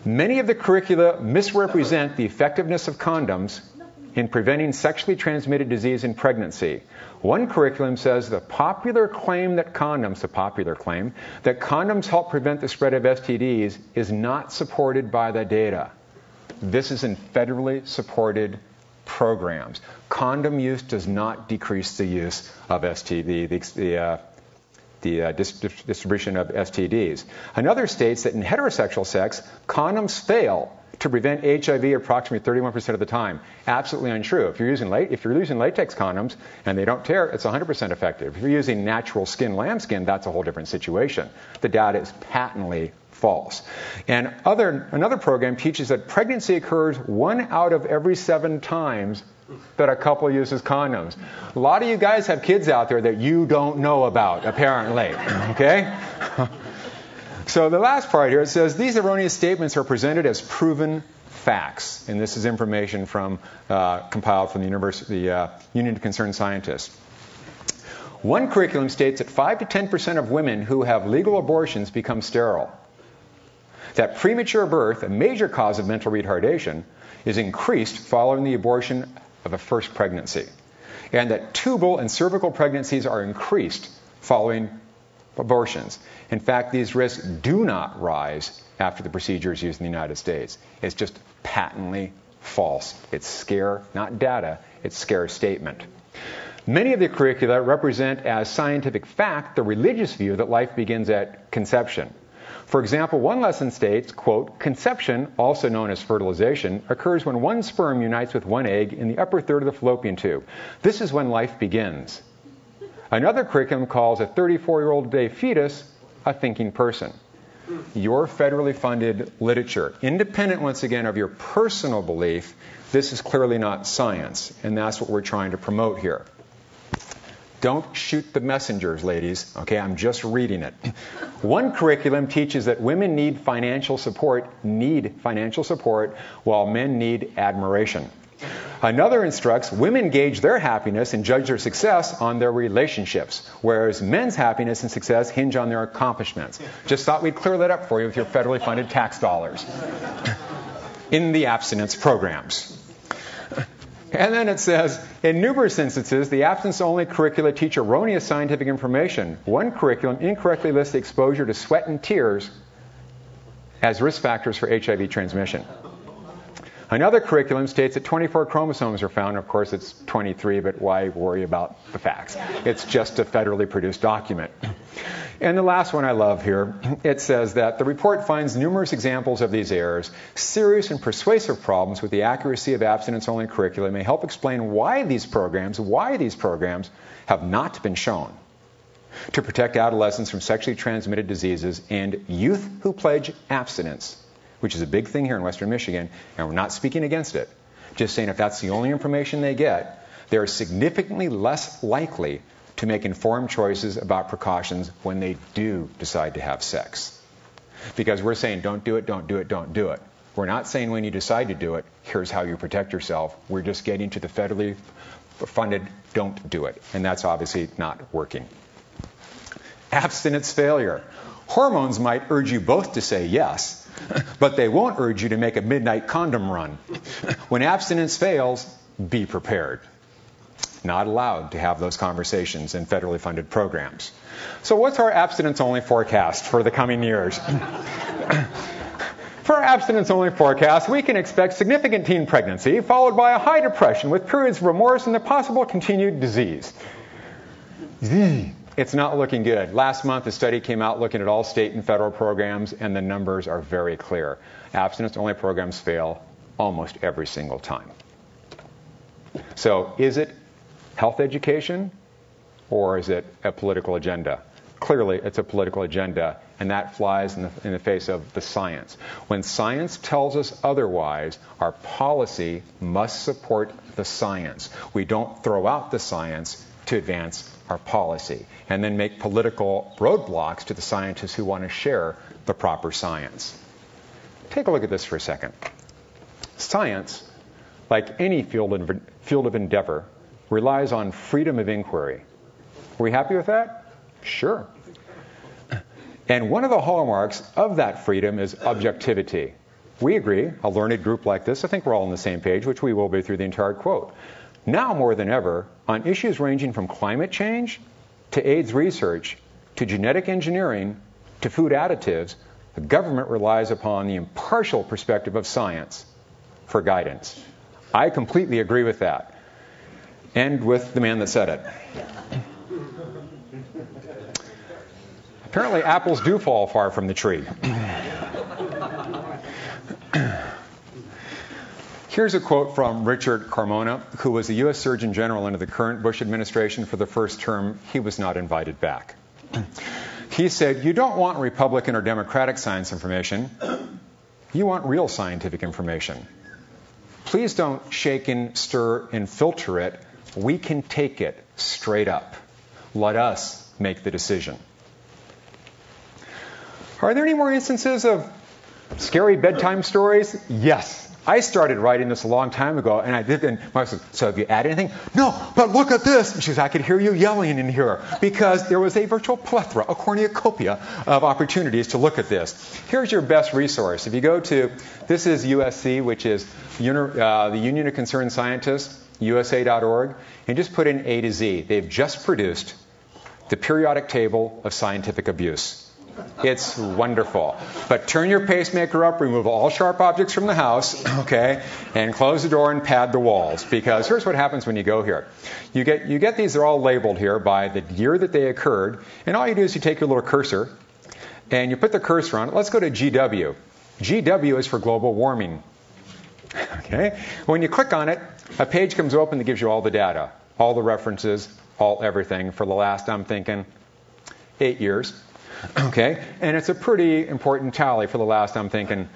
Many of the curricula misrepresent the effectiveness of condoms in preventing sexually transmitted disease in pregnancy. One curriculum says the popular claim that condoms help prevent the spread of STDs is not supported by the data. This is in federally supported programs. Condom use does not decrease the use of STD, the distribution of STDs. Another states that in heterosexual sex, condoms fail to prevent HIV approximately 31% of the time. Absolutely untrue. If you're using latex condoms and they don't tear, it's 100% effective. If you're using natural skin, lambskin, that's a whole different situation. The data is patently false. And another program teaches that pregnancy occurs 1 out of every 7 times that a couple uses condoms. A lot of you guys have kids out there that you don't know about, apparently. Okay? So the last part here, it says, these erroneous statements are presented as proven facts. And this is information from compiled from the Union of Concerned Scientists. One curriculum states that 5 to 10% of women who have legal abortions become sterile. That premature birth, a major cause of mental retardation, is increased following the abortion of a first pregnancy. And that tubal and cervical pregnancies are increased following abortions. In fact, these risks do not rise after the procedure is used in the United States. It's just patently false. It's scare, not data. It's scare statement. Many of the curricula represent as scientific fact the religious view that life begins at conception. For example, one lesson states, quote, conception, also known as fertilization, occurs when one sperm unites with one egg in the upper third of the fallopian tube. This is when life begins. Another curriculum calls a 34-year-old day fetus a thinking person. Your federally funded literature, independent once again of your personal belief, this is clearly not science, and that's what we're trying to promote here. Don't shoot the messengers, ladies. Okay, I'm just reading it. One curriculum teaches that women need financial support, while men need admiration. Another instructs women gauge their happiness and judge their success on their relationships, whereas men's happiness and success hinge on their accomplishments. Just thought we'd clear that up for you with your federally funded tax dollars in the abstinence programs. And then it says, in numerous instances, the abstinence-only curricula teach erroneous scientific information. One curriculum incorrectly lists exposure to sweat and tears as risk factors for HIV transmission. Another curriculum states that 24 chromosomes are found. Of course, it's 23, but why worry about the facts? It's just a federally produced document. And the last one I love here, it says that the report finds numerous examples of these errors. Serious and persuasive problems with the accuracy of abstinence-only curricula may help explain why these programs have not been shown to protect adolescents from sexually transmitted diseases and youth who pledge abstinence, which is a big thing here in Western Michigan, and we're not speaking against it. Just saying if that's the only information they get, they're significantly less likely to make informed choices about precautions when they do decide to have sex. Because we're saying don't do it, don't do it, don't do it. We're not saying when you decide to do it, here's how you protect yourself. We're just getting to the federally funded don't do it. And that's obviously not working. Abstinence failure. Hormones might urge you both to say yes, but they won't urge you to make a midnight condom run. When abstinence fails, be prepared. Not allowed to have those conversations in federally funded programs. So what's our abstinence-only forecast for the coming years? For our abstinence-only forecast, we can expect significant teen pregnancy, followed by a high depression with periods of remorse and the possible continued disease. It's not looking good. Last month, a study came out looking at all state and federal programs, and the numbers are very clear. Abstinence-only programs fail almost every single time. So is it health education, or is it a political agenda? Clearly, it's a political agenda, and that flies in the face of the science. When science tells us otherwise, our policy must support the science. We don't throw out the science to advance our policy and then make political roadblocks to the scientists who want to share the proper science. Take a look at this for a second. Science, like any field of endeavor, relies on freedom of inquiry. Are we happy with that? Sure. And one of the hallmarks of that freedom is objectivity. We agree, a learned group like this, I think we're all on the same page, which we will be through the entire quote. Now more than ever, on issues ranging from climate change to AIDS research to genetic engineering to food additives, the government relies upon the impartial perspective of science for guidance. I completely agree with that. And with the man that said it. Apparently, apples do fall far from the tree. Here's a quote from Richard Carmona, who was the U.S. Surgeon General under the current Bush administration for the first term. He was not invited back. He said, "You don't want Republican or Democratic science information. You want real scientific information. Please don't shake and stir and filter it. We can take it straight up. Let us make the decision." Are there any more instances of scary bedtime stories? Yes. I started writing this a long time ago, and I did. And my wife said, "So have you added anything?" "No, but look at this." And she says, "I could hear you yelling in here," because there was a virtual plethora, a cornucopia of opportunities to look at this. Here's your best resource. If you go to, this is USC, which is the Union of Concerned Scientists, USA.org, and just put in A to Z. They've just produced the periodic table of scientific abuse. It's wonderful. But turn your pacemaker up, remove all sharp objects from the house, okay, and close the door and pad the walls. Because here's what happens when you go here. You get these, they're all labeled here by the year that they occurred, and all you do is you take your little cursor, and you put the cursor on it. Let's go to GW. GW is for global warming. Okay? When you click on it, a page comes open that gives you all the data, all the references, all everything for the last, I'm thinking, 8 years. Okay, and it's a pretty important tally for the last, I'm thinking,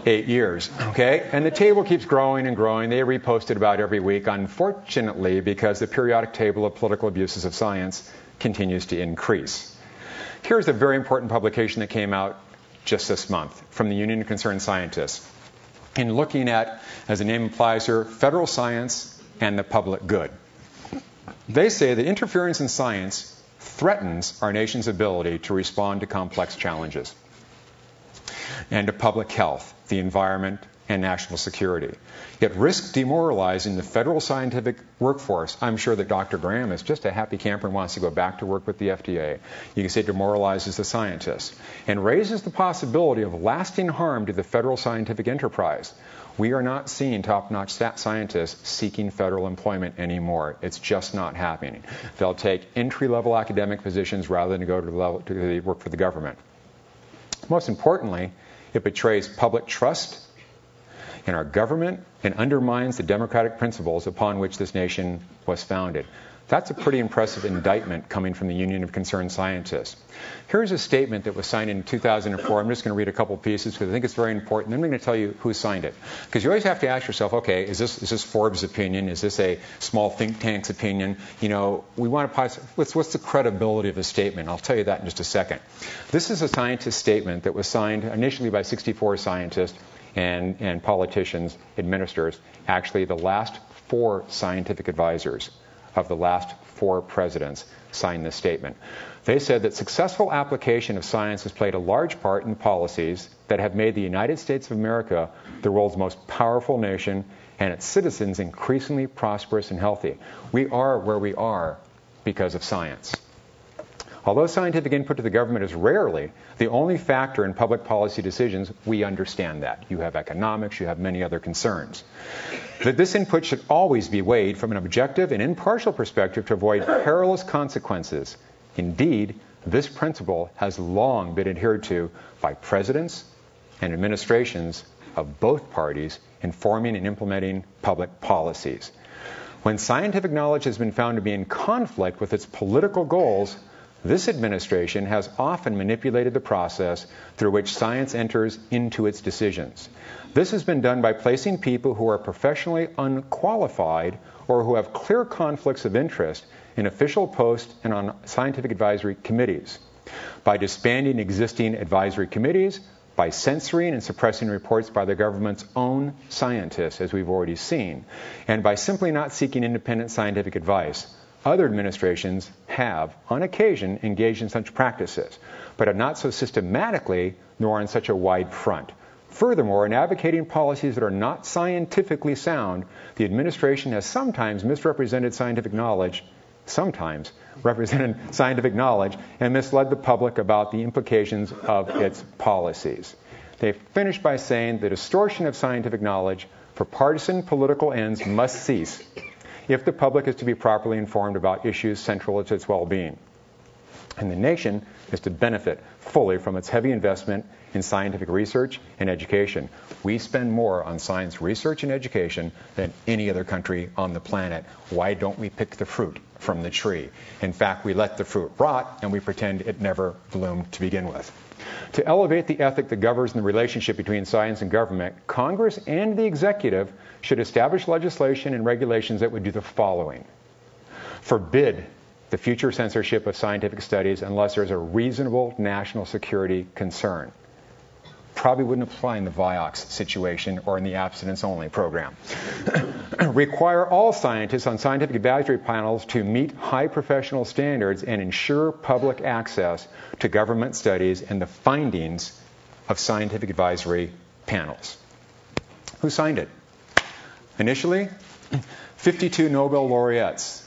8 years. Okay, and the table keeps growing and growing. They repost it about every week, unfortunately, because the periodic table of political abuses of science continues to increase. Here's a very important publication that came out just this month from the Union of Concerned Scientists. In looking at, as the name implies here, federal science and the public good. They say that interference in science threatens our nation's ability to respond to complex challenges and to public health, the environment, and national security. It risks demoralizing the federal scientific workforce. I'm sure that Dr. Graham is just a happy camper and wants to go back to work with the FDA. You can say it demoralizes the scientists and raises the possibility of lasting harm to the federal scientific enterprise. We are not seeing top-notch scientists seeking federal employment anymore. It's just not happening. They'll take entry-level academic positions rather than go to work for the government. Most importantly, it betrays public trust in our government and undermines the democratic principles upon which this nation was founded. That's a pretty impressive indictment coming from the Union of Concerned Scientists. Here's a statement that was signed in 2004. I'm just going to read a couple pieces because I think it's very important. Then I'm going to tell you who signed it. Because you always have to ask yourself, okay, is this Forbes' opinion? Is this a small think tank's opinion? You know, we want to what's the credibility of the statement? I'll tell you that in just a second. This is a scientist statement that was signed initially by 64 scientists and politicians, administrators, actually the last 4 scientific advisors of the last 4 presidents signed this statement. They said that successful application of science has played a large part in policies that have made the United States of America the world's most powerful nation and its citizens increasingly prosperous and healthy. We are where we are because of science. Although scientific input to the government is rarely the only factor in public policy decisions, we understand that. You have economics, you have many other concerns. That this input should always be weighed from an objective and impartial perspective to avoid perilous consequences. Indeed, this principle has long been adhered to by presidents and administrations of both parties in forming and implementing public policies. When scientific knowledge has been found to be in conflict with its political goals, this administration has often manipulated the process through which science enters into its decisions. This has been done by placing people who are professionally unqualified or who have clear conflicts of interest in official posts and on scientific advisory committees, by disbanding existing advisory committees, by censoring and suppressing reports by the government's own scientists, as we've already seen, and by simply not seeking independent scientific advice. Other administrations have, on occasion, engaged in such practices, but have not so systematically nor on such a wide front. Furthermore, in advocating policies that are not scientifically sound, the administration has sometimes misrepresented scientific knowledge, and misled the public about the implications of its policies. They finished by saying the distortion of scientific knowledge for partisan political ends must cease if the public is to be properly informed about issues central to its well-being. And the nation is to benefit fully from its heavy investment in scientific research and education. We spend more on science research and education than any other country on the planet. Why don't we pick the fruit from the tree? In fact, we let the fruit rot and we pretend it never bloomed to begin with. To elevate the ethic that governs the relationship between science and government, Congress and the executive should establish legislation and regulations that would do the following. Forbid the future censorship of scientific studies unless there's a reasonable national security concern. Probably wouldn't apply in the Vioxx situation or in the Abstinence Only program. Require all scientists on scientific advisory panels to meet high professional standards and ensure public access to government studies and the findings of scientific advisory panels. Who signed it? Initially, 52 Nobel laureates.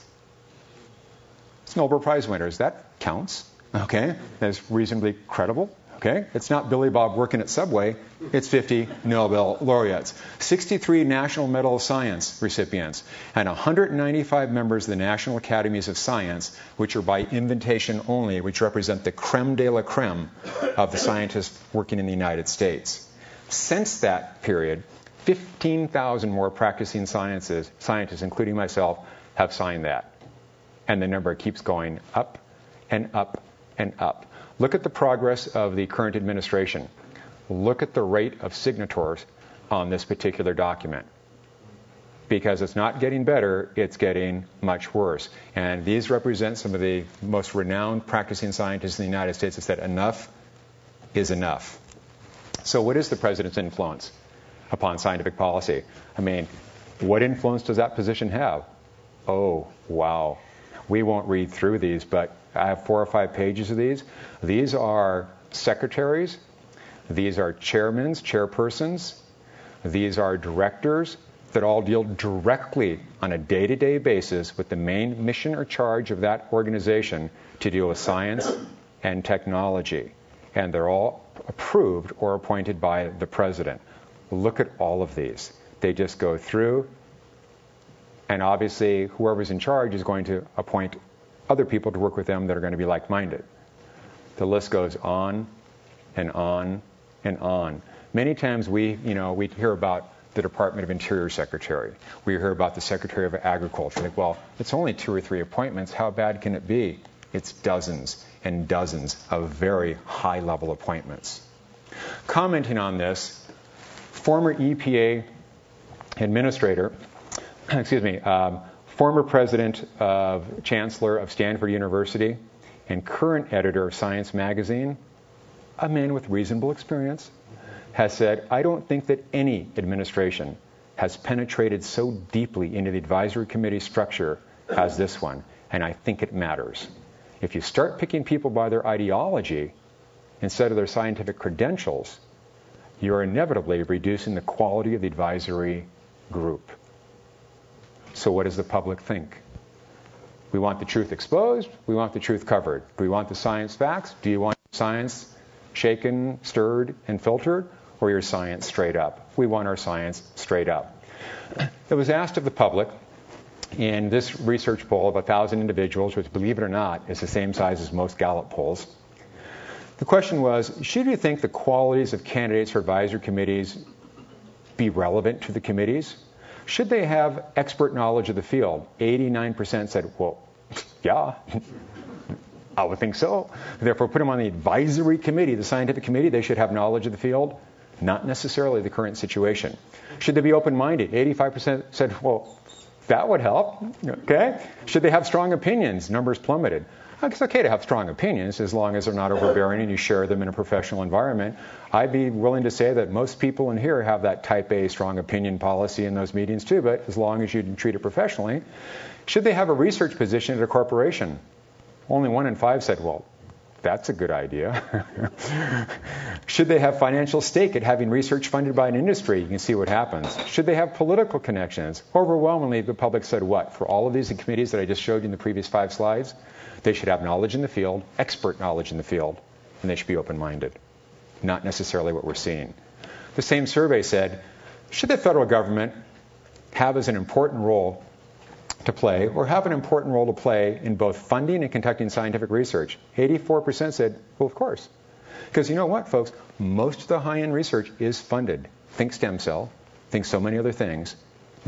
It's Nobel Prize winners. That counts. Okay? That's reasonably credible. Okay? It's not Billy Bob working at Subway. It's 50 Nobel laureates, 63 National Medal of Science recipients, and 195 members of the National Academies of Science, which are by invitation only, which represent the creme de la creme of the scientists working in the United States. Since that period, 15,000 more practicing scientists, including myself, have signed that. And the number keeps going up and up and up. Look at the progress of the current administration. Look at the rate of signatories on this particular document. Because it's not getting better, it's getting much worse. And these represent some of the most renowned practicing scientists in the United States that said enough is enough. So what is the president's influence upon scientific policy? I mean, what influence does that position have? Oh, wow. We won't read through these, but I have 4 or 5 pages of these. These are secretaries. These are chairpersons. These are directors that all deal directly on a day-to-day basis with the main mission or charge of that organization to deal with science and technology. And they're all approved or appointed by the president. Look at all of these. They just go through, and obviously whoever's in charge is going to appoint other people to work with them that are going to be like-minded. The list goes on and on and on. Many times we hear about the Department of Interior Secretary. We hear about the Secretary of Agriculture. Like, well, it's only 2 or 3 appointments. How bad can it be? It's dozens and dozens of very high-level appointments. Commenting on this, former EPA administrator, former president of Chancellor of Stanford University and current editor of Science magazine, a man with reasonable experience, has said, I don't think that any administration has penetrated so deeply into the advisory committee structure as this one, and I think it matters. If you start picking people by their ideology instead of their scientific credentials, you're inevitably reducing the quality of the advisory group. So what does the public think? We want the truth exposed. We want the truth covered. Do we want the science facts? Do you want science shaken, stirred, and filtered, or your science straight up? We want our science straight up. It was asked of the public in this research poll of 1,000 individuals, which, believe it or not, is the same size as most Gallup polls. The question was, should you think the qualities of candidates for advisory committees be relevant to the committees? Should they have expert knowledge of the field? 89% said, well, yeah, I would think so. Therefore, put them on the advisory committee, the scientific committee. They should have knowledge of the field. Not necessarily the current situation. Should they be open-minded? 85% said, well, that would help. Okay. Should they have strong opinions? Numbers plummeted. It's okay to have strong opinions as long as they're not overbearing and you share them in a professional environment. I'd be willing to say that most people in here have that type A strong opinion policy in those meetings too, but as long as you treat it professionally. Should they have a research position at a corporation? Only 1 in 5 said, well, that's a good idea. Should they have financial stake at having research funded by an industry? You can see what happens. Should they have political connections? Overwhelmingly, the public said what? For all of these committees that I just showed you in the previous 5 slides, they should have knowledge in the field, expert knowledge in the field, and they should be open-minded. Not necessarily what we're seeing. The same survey said, should the federal government have as an important role to play, or have an important role to play in both funding and conducting scientific research? 84% said, well, of course. Because you know what, folks? Most of the high-end research is funded. Think stem cell, think so many other things,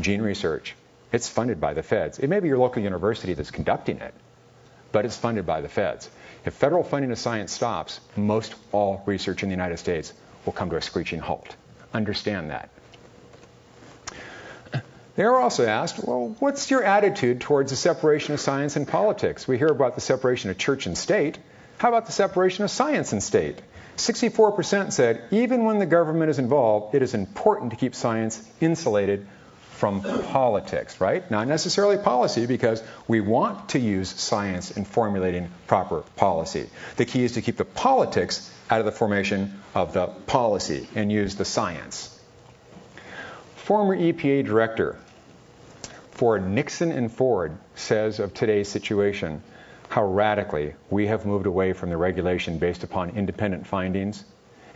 gene research. It's funded by the feds. It may be your local university that's conducting it, but it's funded by the feds. If federal funding of science stops, most all research in the United States will come to a screeching halt. Understand that. They were also asked, well, what's your attitude towards the separation of science and politics? We hear about the separation of church and state. How about the separation of science and state? 64% said, even when the government is involved, it is important to keep science insulated from politics, right? Not necessarily policy, because we want to use science in formulating proper policy. The key is to keep the politics out of the formation of the policy and use the science. Former EPA director for Nixon and Ford says of today's situation how radically we have moved away from the regulation based upon independent findings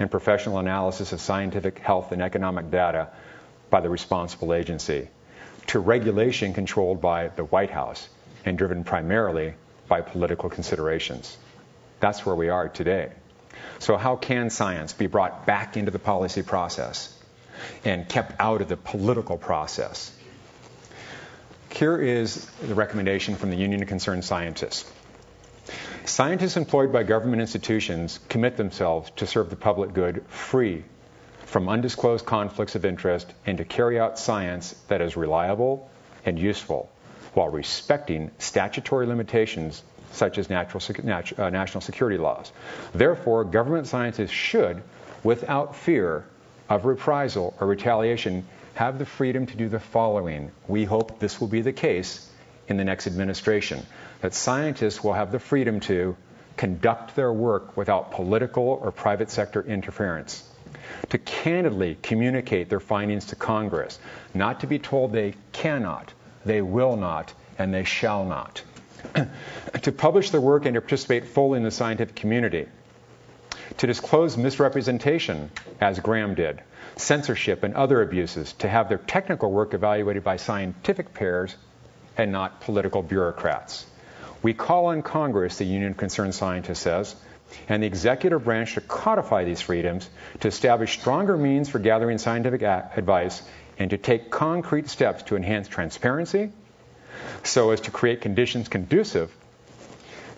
and professional analysis of scientific, health, and economic data by the responsible agency to regulation controlled by the White House and driven primarily by political considerations. That's where we are today. So how can science be brought back into the policy process and kept out of the political process? Here is the recommendation from the Union of Concerned Scientists. Scientists employed by government institutions commit themselves to serve the public good free from undisclosed conflicts of interest and to carry out science that is reliable and useful while respecting statutory limitations such as national security laws. Therefore, government scientists should, without fear of reprisal or retaliation, have the freedom to do the following. We hope this will be the case in the next administration, that scientists will have the freedom to conduct their work without political or private sector interference, to candidly communicate their findings to Congress, not to be told they cannot, they will not, and they shall not. To publish their work and to participate fully in the scientific community. To disclose misrepresentation, as Graham did, censorship and other abuses, to have their technical work evaluated by scientific pairs and not political bureaucrats. We call on Congress, the Union of Concerned Scientists says, and the executive branch to codify these freedoms, to establish stronger means for gathering scientific advice, and to take concrete steps to enhance transparency so as to create conditions conducive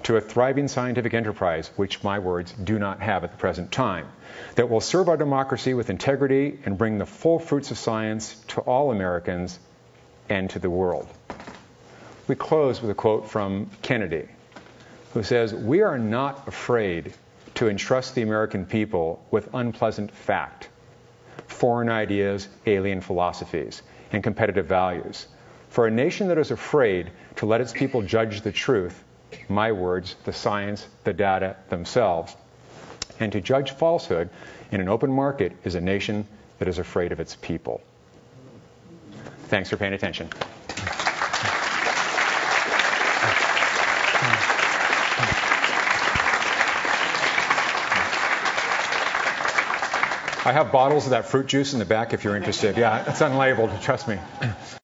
to a thriving scientific enterprise, which my words do not have at the present time, that will serve our democracy with integrity and bring the full fruits of science to all Americans and to the world. We close with a quote from Kennedy, who says, "We are not afraid to entrust the American people with unpleasant fact, foreign ideas, alien philosophies, and competitive values. For a nation that is afraid to let its people judge the truth, my words, the science, the data themselves, and to judge falsehood in an open market is a nation that is afraid of its people." Thanks for paying attention. I have bottles of that fruit juice in the back if you're interested. Yeah, it's unlabeled, trust me.